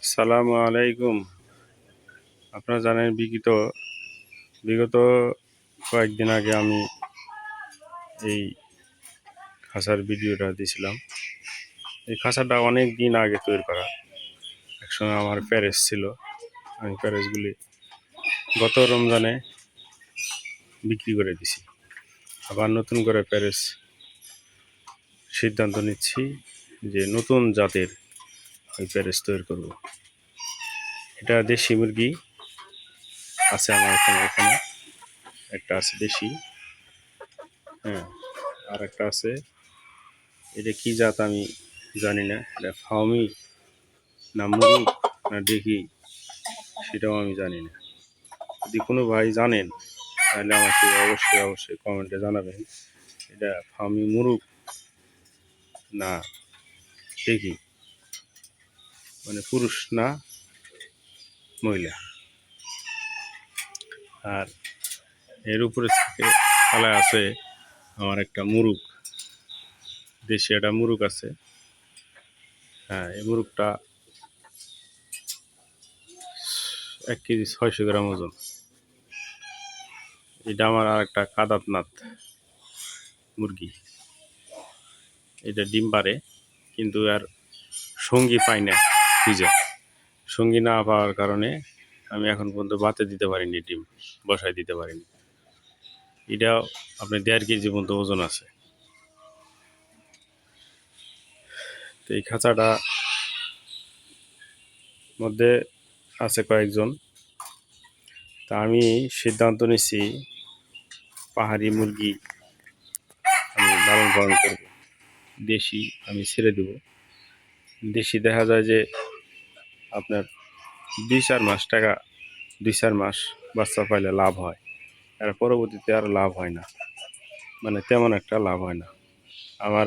আসসালামু আলাইকুম। আপনারা জানেন বিগত কয়েকদিন আগে আমি এই খাঁচার ভিডিওটা দিছিলাম। এই খাঁচাটা অনেক দিন আগে তৈরি করা। একসময় আমার প্যারেস ছিল। আমি প্যারেসগুলি গত রমজানে বিক্রি করে দিছি। আবার নতুন করে প্যারেস সিদ্ধান্ত নিচ্ছি যে নতুন জাতের ওই প্যারেস তৈরি করব। এটা দেশি মুরগি আছে আমার এখানে একটা আছে দেশি, হ্যাঁ, আর একটা আছে। এটা কি জাত আমি জানি না, এটা ফার্মি না মুরগ না দেখি সেটাও আমি জানি না। যদি কোনো ভাই জানেন তাহলে আমাকে অবশ্যই কমেন্টে জানাবেন এটা ফার্মি মুরগ না দেখি, মানে পুরুষ না মহিলা। আর এর উপরে খেলায় আছে আমার একটা মুরগ, দেশি একটা মুরগ আছে। হ্যাঁ, এই মুরগটা 1 কেজি 600 গ্রাম ওজন। এটা আমার আর একটা কাদাতনাথ মুরগি, এটা ডিম পারে কিন্তু আর সঙ্গী পাই না খুঁজে। সঙ্গী না পাওয়ার কারণে আমি এখন পর্যন্ত বাতে দিতে পারিনি, ডিম বসায় দিতে পারিনি। এটাও আপনার 1.5 কেজি পর্যন্ত ওজন আছে। তো এই খাঁচাটা মধ্যে আছে কয়েকজন। তা আমি সিদ্ধান্ত নিচ্ছি পাহাড়ি মুরগি আমি লালন পালন করব, দেশি আমি ছেড়ে দেব। দেশি দেখা যায় যে আপনার 2-4 মাস বাচ্চা পাইলে লাভ হয়, আর পরবর্তীতে আর লাভ হয় না, মানে তেমন একটা লাভ হয় না। আমার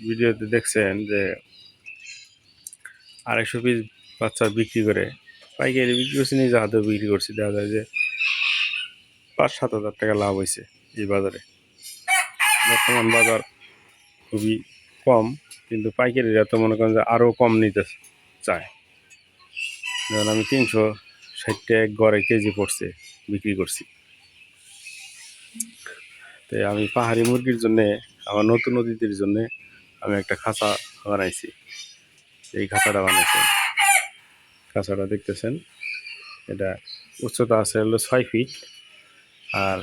ভিডিওতে দেখছেন যে 250 পিস বাচ্চা বিক্রি করে, পাইকারি বিক্রি করছি, নিজে হাতেও বিক্রি করছি, দেখা যায় যে 5-7 হাজার টাকা লাভ হয়েছে এই বাজারে। বর্তমান বাজার খুবই কম, কিন্তু পাইকারিরা তো মনে করেন যে আরও কম নিতে চায়। যেমন আমি 360 টাকা গড়ে কেজি পড়ছে বিক্রি করছি। তো আমি পাহাড়ি মুরগির জন্যে, আমার নতুন অতিথির জন্যে আমি একটা খাঁচা বানাইছি। এই খাঁচাটা বানাইছি, খাঁচাটা দেখতেছেন, এটা উচ্চতা আছে হলো 6 ফিট আর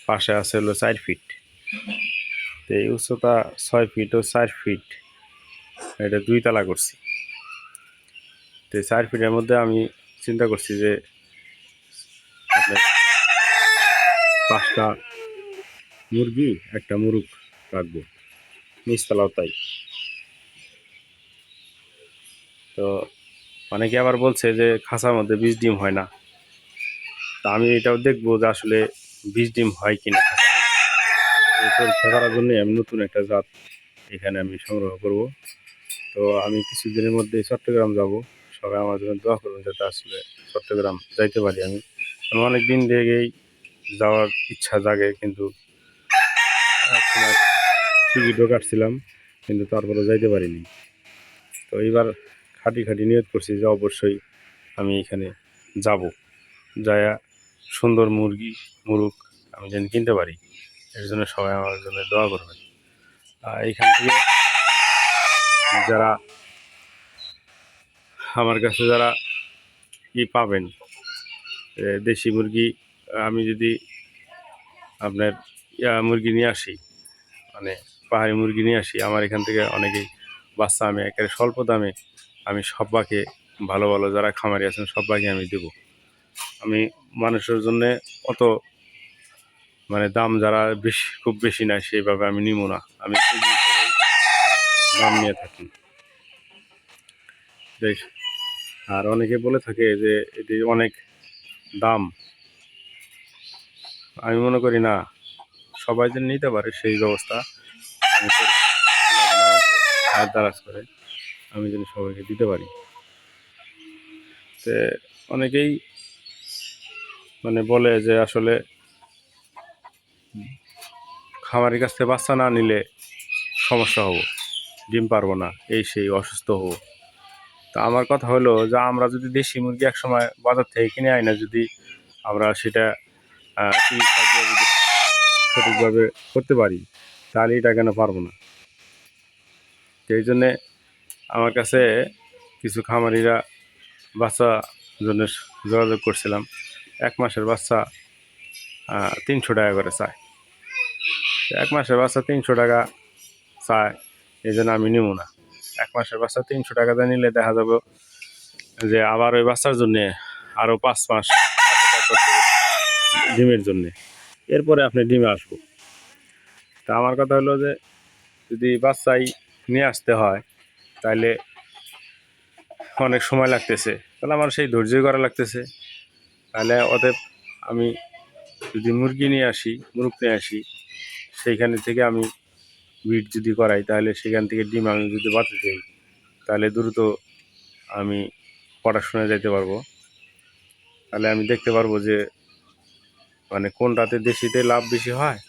পাশে আছে হলো 4 ফিট। তো এই উচ্চতা 6 ফিট ও 4 ফিট, এটা 2 তলা করছি। তো 4 ফিটের মধ্যে আমি চিন্তা করছি যে আপনার 5টা মুরগি একটা মুরগ রাখবো, নিচতলাও তাই। তো অনেকে আবার বলছে যে খাঁচার মধ্যে 20 ডিম হয় না। তা আমি এটাও দেখবো যে আসলে 20 ডিম হয় কিনা খাঁচার মধ্যে। পরীক্ষা করার জন্য আমি নতুন একটা জাত এখানে আমি সংগ্রহ করব। তো আমি কিছুদিনের মধ্যে চট্টগ্রাম যাব। সবাই আমার জন্য দোয়া করবেন যাতে আসলে চট্টগ্রাম যাইতে পারি। আমি অনেক দিন থেকেই যাওয়ার ইচ্ছা জাগে, কিন্তু টিকিটও কাটছিলাম, কিন্তু তারপরে যাইতে পারিনি। তো এইবার খাটি নিয়ত করছি যে অবশ্যই আমি এখানে যাব, যায়া সুন্দর মুরগ আমি যেন কিনতে পারি। এর জন্য সবাই আমার জন্য দোয়া করবেন। এইখান থেকে যারা আমার কাছে যারা পাবেন দেশি মুরগি, আমি যদি আপনার মুরগি নিয়ে আসি, মানে পাহাড়ি মুরগি নিয়ে আসি, আমার এখান থেকে অনেকেই বাচ্চা আমি একেবারে স্বল্প দামে আমি সব্বাকে, ভালো যারা খামারি আছেন সব্বাকে আমি দেব। আমি মানুষের জন্যে অত মানে দাম যারা খুব বেশি নাই সেইভাবে আমি নিব না, আমি দাম নিয়ে থাকি। আর অনেকে বলে থাকে যে এটি অনেক দাম, আমি মনে করি না, সবাই যেন নিতে পারে সেই ব্যবস্থা আমি করি, হাত দারাজ করে আমি যেন সবাইকে দিতে পারি। তো অনেকেই মানে বলে যে আসলে খামারের কাছ থেকে বাচ্চা না নিলে সমস্যা হবো, ডিম পারবো না, এই সেই অসুস্থ হবো। তো আমার কথা হলো যে আমরা যদি দেশি মুরগি একসময় বাজার থেকে কিনে আনি না, যদি আমরা সেটা চিকিৎসা দিয়ে যদি সঠিকভাবে করতে পারি, তাহলে এটা কেন পারবো না? এই জন্যে আমার কাছে কিছু খামারিরা বাচ্চা জন্য যোগাযোগ করছিলাম। 1 মাসের বাচ্চা 300 টাকা করে চায়। 1 মাসের বাচ্চা 300 টাকা চায়, এই জন্য আমি নেব না। 1 মাসের বাচ্চা 300 টাকা দিয়ে নিলে দেখা যাবে যে আবার ওই বাচ্চার জন্যে আরও 5 মাস অপেক্ষা করতে হবে ডিমের জন্যে, এরপরে আপনি ডিমে আসবো। তা আমার কথা হলো যে যদি বাচ্চাই নিয়ে আসতে হয় তাহলে অনেক সময় লাগতেছে, তাহলে আমার সেই ধৈর্যই করা লাগতেছে। তাহলে অতএব আমি যদি মুরগি নিয়ে আসি, মুরগ নিয়ে আসি, সেইখানে থেকে আমি ব্রিড যদি করাই, তাহলে সেখান থেকে ডিম আমি যদি বাঁচতে চাই, তাহলে দ্রুত আমি পড়াশোনায় যাইতে পারবো। তাহলে আমি দেখতে পারবো যে মানে কোনটাতে দেশিতে লাভ বেশি হয়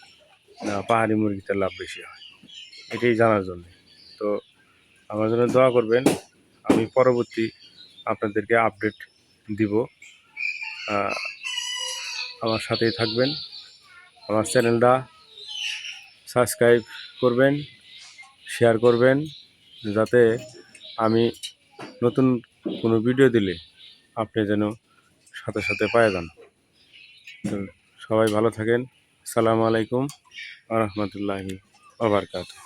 না পাহাড়ি মুরগিতে লাভ বেশি হয়, এটাই জানার জন্য। তো আমার জন্য দোয়া করবেন, আমি পরবর্তী আপনাদেরকে আপডেট দিব। আমার সাথেই থাকবেন, আমার চ্যানেলটা সাবস্ক্রাইব করবেন, শেয়ার করবেন, যাতে আমি নতুন কোনো ভিডিও দিলে আপনি যেন সাথে সাথে পেয়ে যান। তো সবাই ভালো থাকেন। আসসালামু আলাইকুম ওয়া রাহমাতুল্লাহি ওয়া বারাকাতুহু।